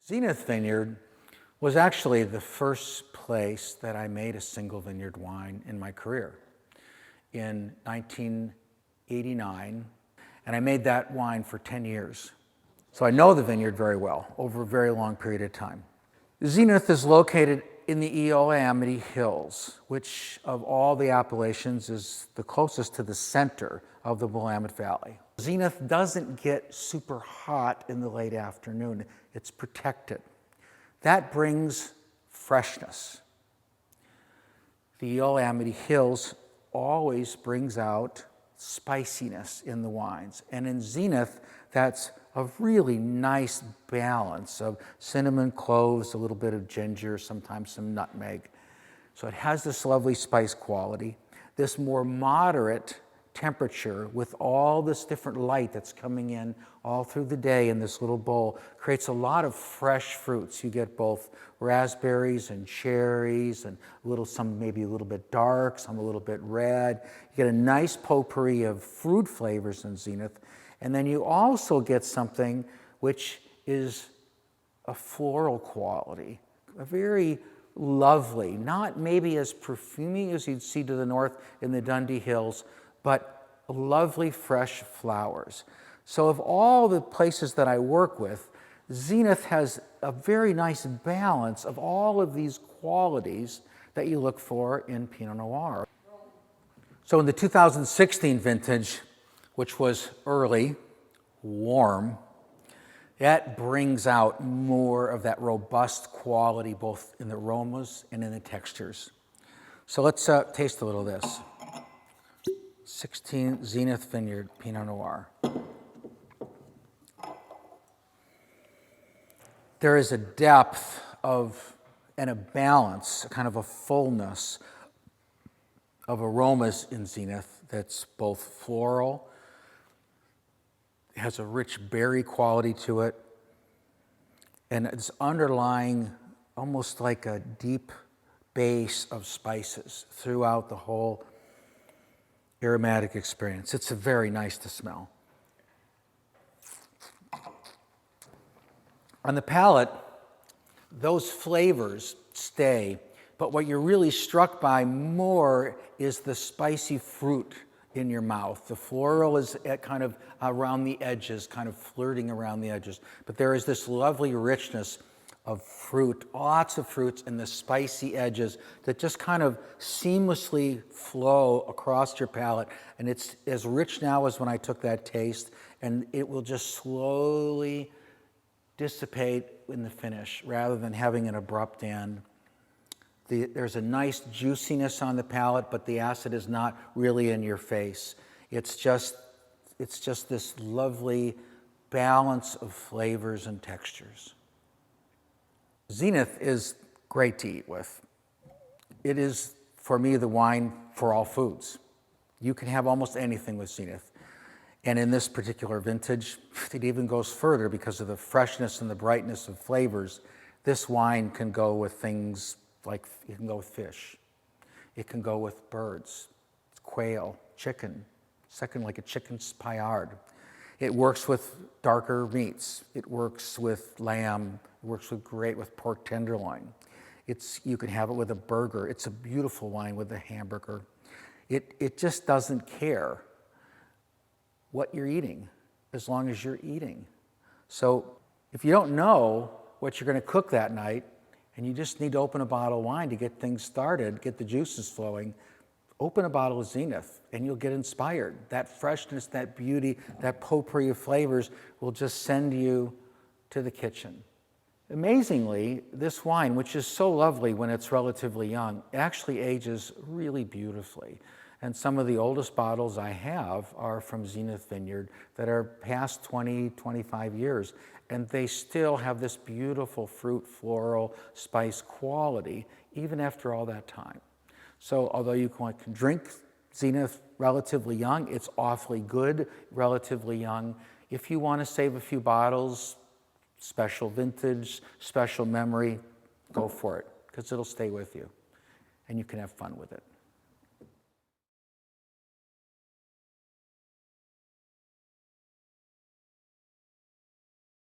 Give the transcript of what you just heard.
Zenith Vineyard was actually the first place that I made a single vineyard wine in my career in 1989, and I made that wine for 10 years. So I know the vineyard very well over a very long period of time. Zenith is located in the Amity Hills, which of all the appellations is the closest to the center of the Willamette Valley. Zenith doesn't get super hot in the late afternoon. It's protected. That brings freshness. The Amity Hills always brings out spiciness in the wines. And in Zenith, that's a really nice balance of cinnamon, cloves, a little bit of ginger, sometimes some nutmeg. So it has this lovely spice quality, this more moderate temperature with all this different light that's coming in all through the day in this little bowl creates a lot of fresh fruits. You get both raspberries and cherries and some maybe a little bit dark, some a little bit red. You get a nice potpourri of fruit flavors in Zenith. And then you also get something which is a floral quality, a very lovely, not maybe as perfumey as you'd see to the north in the Dundee Hills, but lovely fresh flowers. So of all the places that I work with, Zenith has a very nice balance of all of these qualities that you look for in Pinot Noir. So in the 2016 vintage, which was early, warm, that brings out more of that robust quality both in the aromas and in the textures. So let's taste a little of this. 16 Zenith Vineyard Pinot Noir. There is a depth of and a balance, kind of a fullness of aromas in Zenith that's both floral, has a rich berry quality to it, and it's underlying almost like a deep base of spices throughout the whole aromatic experience. It's very nice to smell. On the palate, those flavors stay, but what you're really struck by more is the spicy fruit in your mouth. The floral is at kind of around the edges, kind of flirting around the edges, but there is this lovely richness of fruit, lots of fruits and the spicy edges that just kind of seamlessly flow across your palate. And it's as rich now as when I took that taste, and it will just slowly dissipate in the finish rather than having an abrupt end. There's a nice juiciness on the palate, but the acid is not really in your face. It's just this lovely balance of flavors and textures. Zenith is great to eat with. It is, for me, the wine for all foods. You can have almost anything with Zenith. And in this particular vintage, it even goes further because of the freshness and the brightness of flavors. This wine can go with things like, it can go with fish. It can go with birds, quail, chicken, like a chicken's paillard. It works with darker meats. It works with lamb. It works great with pork tenderloin. You can have it with a burger. It's a beautiful wine with a hamburger. It just doesn't care what you're eating as long as you're eating. So if you don't know what you're going to cook that night and you just need to open a bottle of wine to get things started, get the juices flowing, open a bottle of Zenith and you'll get inspired. That freshness, that beauty, that potpourri of flavors will just send you to the kitchen. Amazingly, this wine, which is so lovely when it's relatively young, actually ages really beautifully. And some of the oldest bottles I have are from Zenith Vineyard that are past 20, 25 years. And they still have this beautiful fruit, floral, spice quality, even after all that time. So although you can drink Zenith relatively young, it's awfully good relatively young. If you want to save a few bottles, special vintage, special memory, go for it, because it'll stay with you and you can have fun with it.